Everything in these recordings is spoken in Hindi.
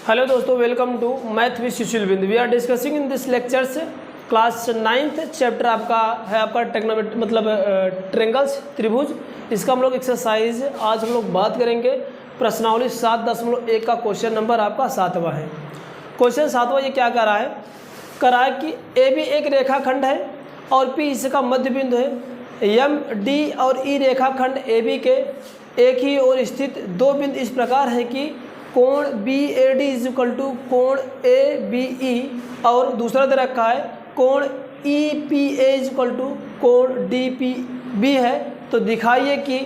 हेलो दोस्तों, welcome to math with Sushil Bind. We are discussing in this lectures class 9th chapter आपका है आपका टेक्नोमेट्री मतलब ट्रेंगल्स त्रिभुज। इसका हम लोग एक्सरसाइज आज हम लोग बात करेंगे। प्रश्नावली 7.1 का क्वेश्चन नंबर आपका 7वां है। क्वेश्चन 7वां ये क्या कर रहा है कि ए बी एक रेखाखंड है और पी इसका मध्य बिंदु है। एम डी और ई रेखाखंड ए बी के एक ही ओर स्थित दो बिंदु इस प्रकार है कि कोण B A D is equal to कोण ए बी ई, और दूसरा दे रखा है कोण E P A is equal to कोण डी पी बी है। तो दिखाइए कि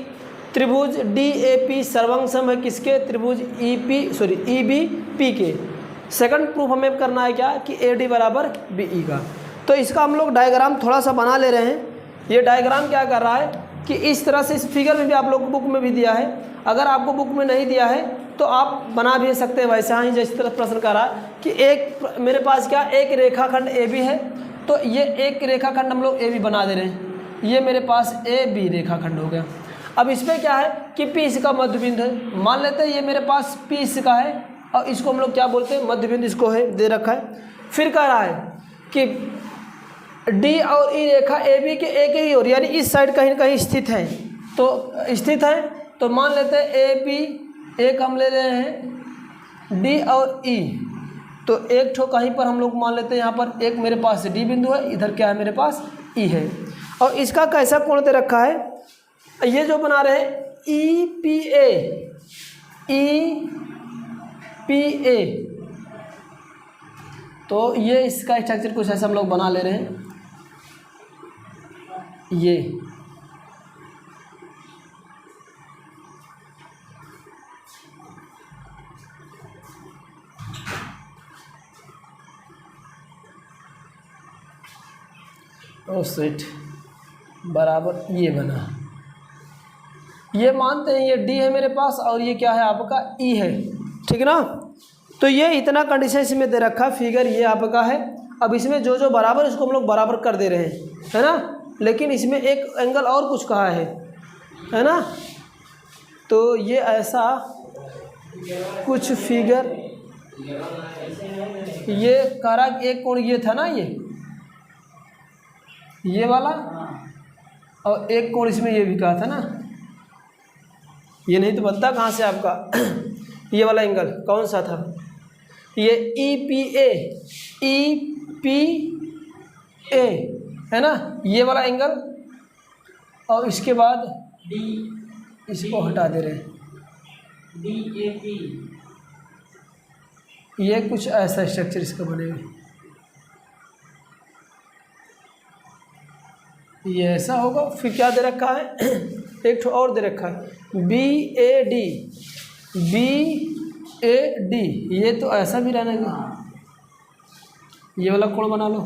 त्रिभुज डी ए पी सर्वांग है किसके, त्रिभुज ई बी पी के। सेकंड प्रूफ हमें करना है क्या कि ए डी बराबर बी ई का। तो इसका हम लोग डायग्राम थोड़ा सा बना ले रहे हैं। ये डायग्राम क्या कर रहा है कि इस तरह से, इस फिगर में भी आप लोग को बुक में भी दिया है, अगर आपको बुक में नहीं दिया है तो आप बना भी सकते हैं वैसा ही जैसे तरह प्रश्न कर रहा है कि एक मेरे पास क्या एक रेखाखंड ए बी है, तो ये एक रेखाखंड हम लोग ए बी बना दे रहे हैं। ये मेरे पास ए बी रेखाखंड हो गया। अब इसमें क्या है कि पी इसका मध्य बिंदु है। मान लेते हैं ये मेरे पास पी इसका है और इसको हम लोग क्या बोलते हैं, मध्य बिंदु इसको है दे रखा है। फिर कह रहा है कि डी और ई रेखा ए बी के एक ही ओर यानी इस साइड कहीं कहीं स्थित है, तो मान लेते हैं ए बी एक हम ले रहे हैं डी और ई, तो एक ठो कहीं पर हम लोग मान लेते हैं यहाँ पर एक मेरे पास डी बिंदु है, इधर क्या है मेरे पास ई है। और इसका कैसा कोण दे रखा है, ये जो बना रहे हैं ई पी ए, तो ये इसका स्ट्रक्चर कुछ ऐसा हम लोग बना ले रहे हैं। ये सेट बराबर ये बना। ये मानते हैं ये डी है मेरे पास और ये क्या है आपका ई है, ठीक ना। तो ये इतना कंडीशन इसमें दे रखा फिगर ये आपका है। अब इसमें जो जो बराबर इसको हम लोग बराबर कर दे रहे हैं, है ना। लेकिन इसमें एक एंगल और कुछ कहा है ना। तो ये ऐसा कुछ फिगर ये करा एक कोण ये था ना, ये वाला, और एक कोण इसमें ये भी कहा था ना। ये नहीं तो बनता कहाँ से आपका ये वाला एंगल कौन सा था, ये ई पी ए है ना, ये वाला एंगल। और इसके बाद डी, इसको हटा दे रहे हैं डी ए पी, ये कुछ ऐसा स्ट्रक्चर इसका बनेगा। ये ऐसा होगा। फिर क्या दे रखा है एक ठो और दे रखा है बी ए डी, ये तो ऐसा भी रहना है। ये वाला कोण बना लो,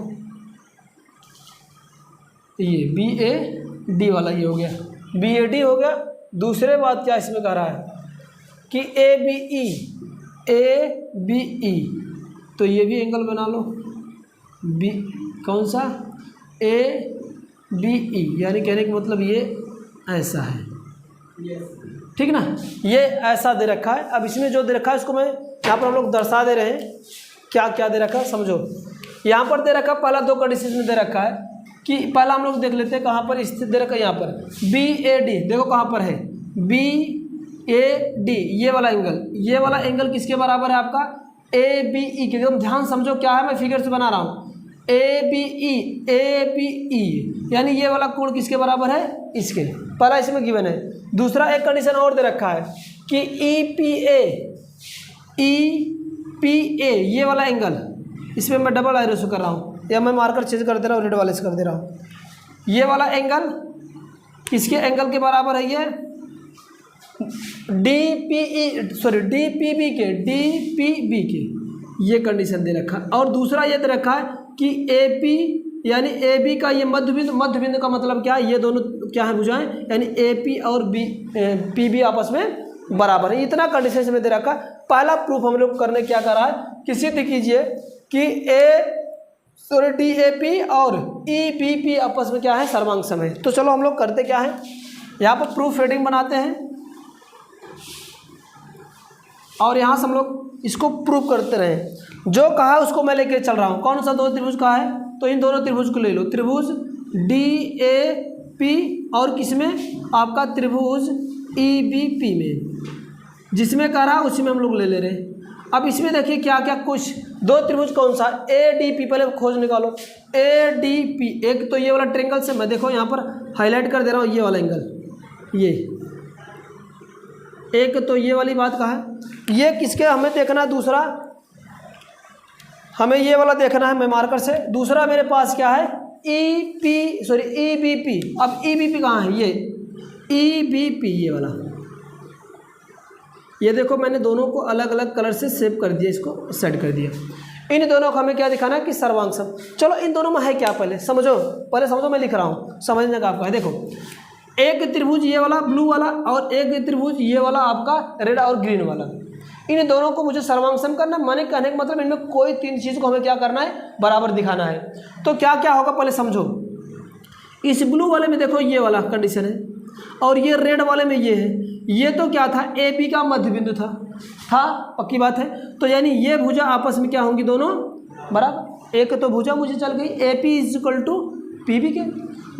ये बी ए डी वाला ये हो गया, बी ए डी हो गया। दूसरे बात क्या इसमें कह रहा है कि ए बी ई, तो ये भी एंगल बना लो बी, कौन सा ए बी ई, यानी कहने का मतलब ये ऐसा है, ठीक ना। ये ऐसा दे रखा है। अब इसमें जो दे रखा है इसको मैं यहाँ पर हम लोग दर्शा दे रहे हैं। क्या क्या दे रखा है समझो। यहाँ पर दे रखा पहला दो कंडीशन में दे रखा है कि पहला हम लोग देख लेते हैं कहाँ पर स्थित दे रखा है। यहाँ पर बी ए डी, देखो कहाँ पर है बी ए डी, ये वाला एंगल किसके बराबर है आपका ए बी ई के। एकदम ध्यान समझो क्या है, मैं फिगर से बना रहा हूँ ए बी ई, यानी ये वाला कोण किसके बराबर है, इसके। पहला इसमें गिवन है। दूसरा एक कंडीशन और दे रखा है कि ई पी ए ये वाला एंगल, इसमें मैं डबल एरो से कर रहा हूँ या मैं मार्कर चेंज कर दे रहा हूँ, रेड वाले से कर दे रहा हूँ। ये वाला एंगल किसके एंगल के बराबर है, ये डी पी बी के, ये कंडीशन दे रखा है। और दूसरा ये दे रखा है कि ए पी यानी ए बी का ये मध्य बिंदु का मतलब क्या है, ये दोनों क्या है भुजाएं, यानी ए पी और पी बी आपस में बराबर है। इतना कंडीशन में दे रखा। पहला प्रूफ हम लोग करने क्या कर रहा है कि सिद्ध कीजिए कि डी ए पी और ई बी पी आपस में क्या है, सर्वांग है। तो चलो हम लोग करते क्या है, यहाँ पर प्रूफ हेडिंग बनाते हैं। और यहाँ से हम लोग इसको प्रूव करते रहे। जो कहा है उसको मैं लेके चल रहा हूँ। कौन सा दो त्रिभुज कहा है, तो इन दोनों त्रिभुज को ले लो, त्रिभुज DAP और किसमें, आपका त्रिभुज EBP में, जिसमें कह रहा उसी में हम लोग ले ले रहे। अब इसमें देखिए क्या क्या कुछ दो त्रिभुज कौन सा, ADP, पहले खोज निकालो ADP। एक तो ये वाला ट्रायंगल से, मैं देखो यहाँ पर हाईलाइट कर दे रहा हूँ ये वाला एंगल, ये एक तो ये वाली बात कहा है, ये किसके हमें देखना है, दूसरा हमें ये वाला देखना है मैं मार्कर से। दूसरा मेरे पास क्या है EBP। अब EBP कहाँ है, ये EBP, ये वाला, ये देखो मैंने दोनों को अलग अलग कलर से सेव कर दिया, इसको सेट कर दिया। इन दोनों को हमें क्या दिखाना है कि सर्वांग सम। चलो इन दोनों में है क्या, पहले समझो, मैं लिख रहा हूँ, समझने का आपका है। देखो एक त्रिभुज ये वाला ब्लू वाला और एक त्रिभुज ये वाला आपका रेड और ग्रीन वाला, इन दोनों को मुझे सर्वांग सम करना है। माने कहने का मतलब इनमें कोई तीन चीज़ को हमें क्या करना है, बराबर दिखाना है। तो क्या क्या होगा पहले समझो। इस ब्लू वाले में देखो ये वाला कंडीशन है और ये रेड वाले में ये है। ये तो क्या था, AB का मध्य बिंदु था, पक्की बात है। तो यानी ये भुजा आपस में क्या होंगी, दोनों बराबर। एक तो भुजा मुझे चल गई AP = PB के।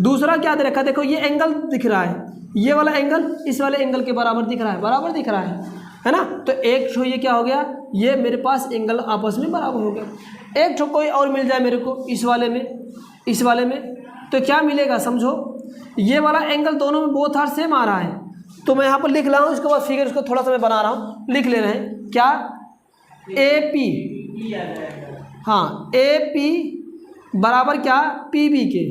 दूसरा क्या दे रखा, देखो ये एंगल दिख रहा है, ये वाला एंगल इस वाले एंगल के बराबर दिख रहा है, बराबर दिख रहा है ना। तो एक ठो ये क्या हो गया, ये मेरे पास एंगल आपस में बराबर हो गया। एक ठो कोई और मिल जाए मेरे को इस वाले में, तो क्या मिलेगा समझो, ये वाला एंगल दोनों में बोथ आर सेम आ रहा है। तो मैं यहाँ पर लिख रहा हूँ, इसके बाद फिगर इसको थोड़ा सा मैं बना रहा हूँ, लिख ले रहे हैं क्या, AP, हाँ AP बराबर क्या, PB के।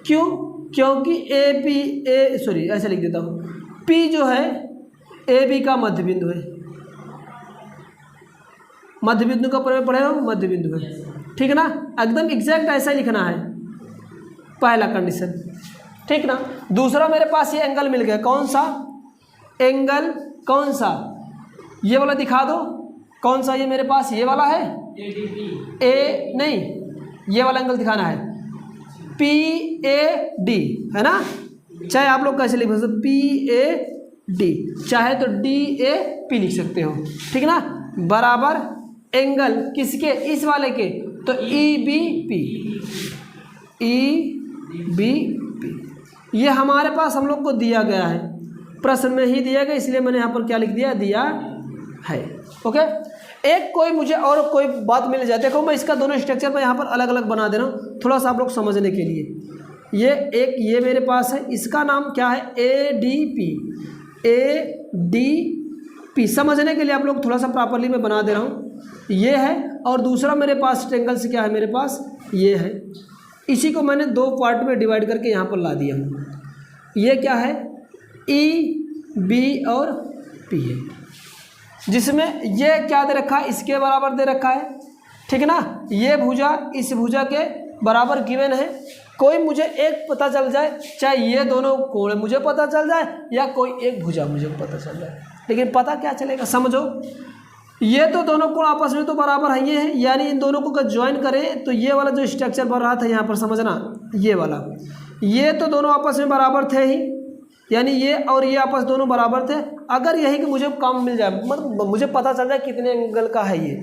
क्यों, क्योंकि ऐसे लिख देता हूँ, P जो है AB का मध्य बिंदु है, मध्य बिंदु का प्रयोग पढ़े हो, मध्य बिंदु है, ठीक है ना। एकदम एग्जैक्ट ऐसा ही लिखना है, पहला कंडीशन, ठीक ना। दूसरा मेरे पास ये एंगल मिल गया, कौन सा एंगल, कौन सा, ये वाला दिखा दो, कौन सा, ये मेरे पास ये वाला है नहीं, ये वाला एंगल दिखाना है PAD, है ना। चाहे आप लोग कैसे लिख सकते, PAD, चाहे तो DAP लिख सकते हो, ठीक ना। बराबर एंगल किसके, इस वाले के, तो EBP, ये हमारे पास हम लोग को दिया गया है, प्रश्न में ही दिया गया, इसलिए मैंने यहाँ पर क्या लिख दिया है। ओके, एक कोई मुझे और कोई बात मिल जाए, देखो मैं इसका दोनों स्ट्रक्चर में यहाँ पर अलग अलग बना दे रहा हूँ, थोड़ा सा आप लोग समझने के लिए। ये मेरे पास है, इसका नाम क्या है, ADP, समझने के लिए आप लोग थोड़ा सा प्रॉपरली मैं बना दे रहा हूँ, ये है। और दूसरा मेरे पास ट्रायंगल से क्या है, मेरे पास ये है, इसी को मैंने दो पार्ट में डिवाइड करके यहाँ पर ला दिया हूँ। ये क्या है, EB और P है, जिसमें ये क्या दे रखा है, इसके बराबर दे रखा है, ठीक है ना। ये भुजा इस भुजा के बराबर गिवन है। कोई मुझे एक पता चल जाए, चाहे ये दोनों कोण मुझे पता चल जाए या कोई एक भुजा मुझे पता चल जाए, लेकिन पता क्या चलेगा, समझो ये तो दोनों कोण आपस में तो बराबर है, ये है, यानी इन दोनों को अगर ज्वाइन करें तो ये वाला जो स्ट्रक्चर बन रहा था यहाँ पर, समझना ये वाला, ये तो दोनों आपस में बराबर थे ही, यानी ये और ये आपस दोनों बराबर थे। अगर यही कि मुझे काम मिल जाए, मतलब मुझे पता चल जाए कितने एंगल का है ये,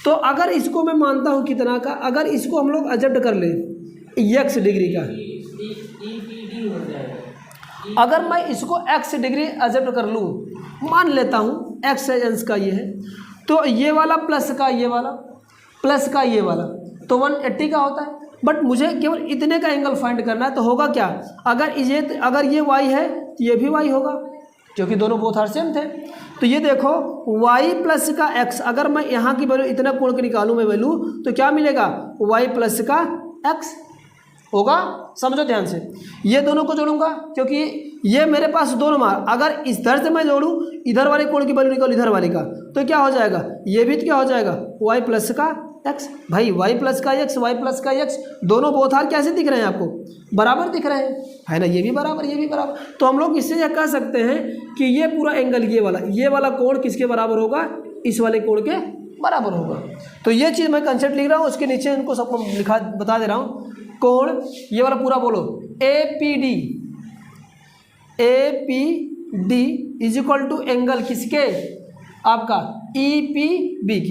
तो अगर इसको मैं मानता हूँ कितना का, अगर इसको हम लोग एडजस्ट कर ले x डिग्री का, अगर मैं इसको x डिग्री एडजस्ट कर लूँ, मान लेता हूँ x अंश का ये है, तो ये वाला प्लस का ये वाला प्लस का ये वाला तो 180 का होता है। बट मुझे केवल इतने का एंगल फाइंड करना है, तो होगा क्या, अगर ये y है तो ये भी y होगा, क्योंकि दोनों बोथ आर सेम थे। तो ये देखो y प्लस का x, अगर मैं यहाँ की वैल्यू इतना कोण के निकालूँ मैं वैल्यू, तो क्या मिलेगा, y प्लस का x होगा। समझो ध्यान से, ये दोनों को जोड़ूंगा, क्योंकि ये मेरे पास दोनों मार, अगर इधर से मैं जोड़ूं, इधर वाले कोण की वैल्यू निकाल इधर वाले का, तो क्या हो जाएगा, ये भी क्या हो जाएगा, y प्लस का x। भाई y प्लस का x दोनों बोथ आर कैसे दिख रहे हैं आपको, बराबर दिख रहे हैं, है ना, ये भी बराबर ये भी बराबर। तो हम लोग इससे यह कह सकते हैं कि ये पूरा एंगल ये वाला कोण किसके बराबर होगा, इस वाले कोण के बराबर होगा। तो ये चीज़ मैं कंसेप्ट लिख रहा हूँ, उसके नीचे इनको सबको बता दे रहा हूँ। कोण ये वाला पूरा बोलो, APD is equal to angle किसके, आपका EPBK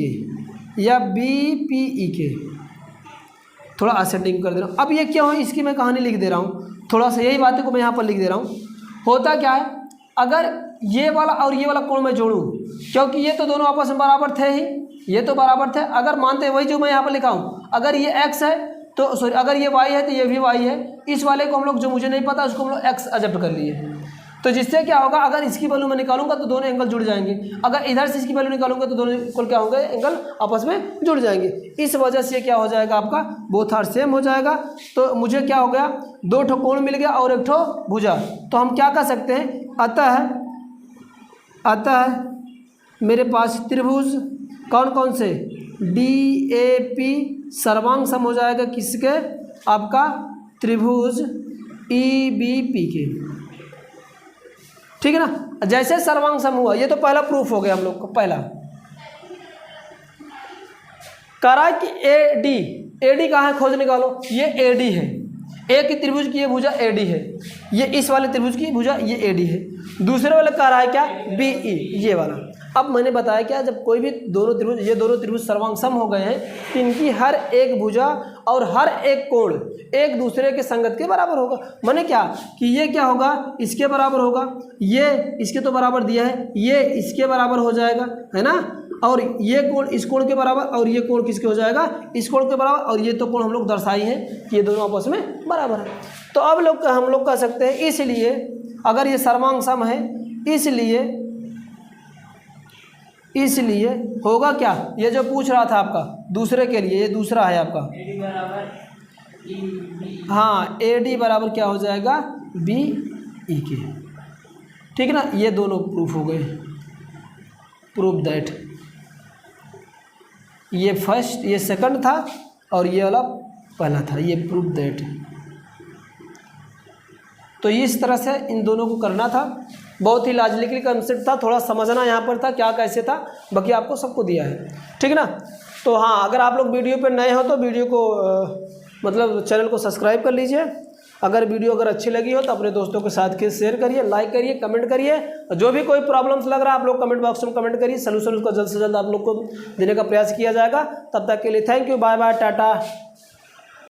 या BPEK, थोड़ा असेंडिंग कर दे रहा हूँ। अब ये क्या हो, इसकी मैं कहानी लिख दे रहा हूँ, थोड़ा सा यही बातें को मैं यहाँ पर लिख दे रहा हूँ। होता क्या है, अगर ये वाला और ये वाला कोण मैं जोड़ूँ, क्योंकि ये तो दोनों आपस में बराबर थे ही, ये तो बराबर थे। अगर मानते हैं वही जो मैं यहाँ पर लिखा हूँ, अगर ये x है तो सॉरी, अगर ये y है तो ये भी y है। इस वाले को हम लोग, जो मुझे नहीं पता उसको हम लोग x एडजस्ट कर लिए। तो जिससे क्या होगा, अगर इसकी वैल्यू मैं निकालूंगा तो दोनों एंगल जुड़ जाएंगे, अगर इधर से इसकी वैल्यू निकालूंगा तो दोनों एंगल क्या होंगे, एंगल आपस में जुड़ जाएंगे। इस वजह से क्या हो जाएगा, आपका बोथ आर सेम हो जाएगा। तो मुझे क्या हो गया, दो ठो कोण मिल गया और एक ठो भुजा। तो हम क्या कर सकते हैं, अतः मेरे पास त्रिभुज कौन कौन से, DAP सर्वांग सम हो जाएगा किसके, आपका त्रिभुज EBPK, ठीक है ना। जैसे सर्वांग सम हुआ, ये तो पहला प्रूफ हो गया हम लोग को। पहला करा कि AD कहाँ है, खोज निकालो। ये AD है, एक की त्रिभुज की ये भुजा AD है, ये इस वाले त्रिभुज की भुजा ये AD है। दूसरे वाले कह रहा है क्या, BE, ये वाला। अब मैंने बताया क्या, जब कोई भी दोनों त्रिभुज, ये दोनों त्रिभुज सर्वांग सम हो गए हैं तो इनकी हर एक भुजा और हर एक कोण एक दूसरे के संगत के बराबर होगा। माने क्या कि ये क्या होगा, इसके बराबर होगा, ये इसके तो बराबर दिया है, ये इसके बराबर हो जाएगा, है ना। और ये कोण इस कोण के बराबर, और ये कोण किसके हो जाएगा, इस कोण के बराबर। और ये तो कोण हम लोग दर्शाई है कि ये दोनों आपस में बराबर है। तो अब हम लोग कह सकते हैं, इसलिए अगर ये सर्वांग सम है, इसलिए होगा क्या, ये जो पूछ रहा था आपका दूसरे के लिए, ये दूसरा है आपका, हाँ, AD बराबर क्या हो जाएगा, BEK, ठीक है ना। ये दोनों प्रूफ हो गए, प्रूफ दैट ये फर्स्ट, ये सेकंड था और ये वाला पहला था, ये प्रूफ दैट। तो इस तरह से इन दोनों को करना था। बहुत ही लॉजिकली कंसेप्ट था, थोड़ा समझना यहाँ पर था क्या कैसे था, बाकी आपको सबको दिया है, ठीक है ना। तो हाँ, अगर आप लोग वीडियो पर नए हो तो वीडियो को मतलब चैनल को सब्सक्राइब कर लीजिए। अगर वीडियो अगर अच्छी लगी हो तो अपने दोस्तों के साथ के शेयर करिए, लाइक करिए, कमेंट करिए। जो भी कोई प्रॉब्लम्स लग रहा है आप लोग कमेंट बॉक्स में कमेंट करिए, सोल्यूशन उसका जल्द से जल्द आप लोग को देने का प्रयास किया जाएगा। तब तक के लिए thank you, bye bye, Tata.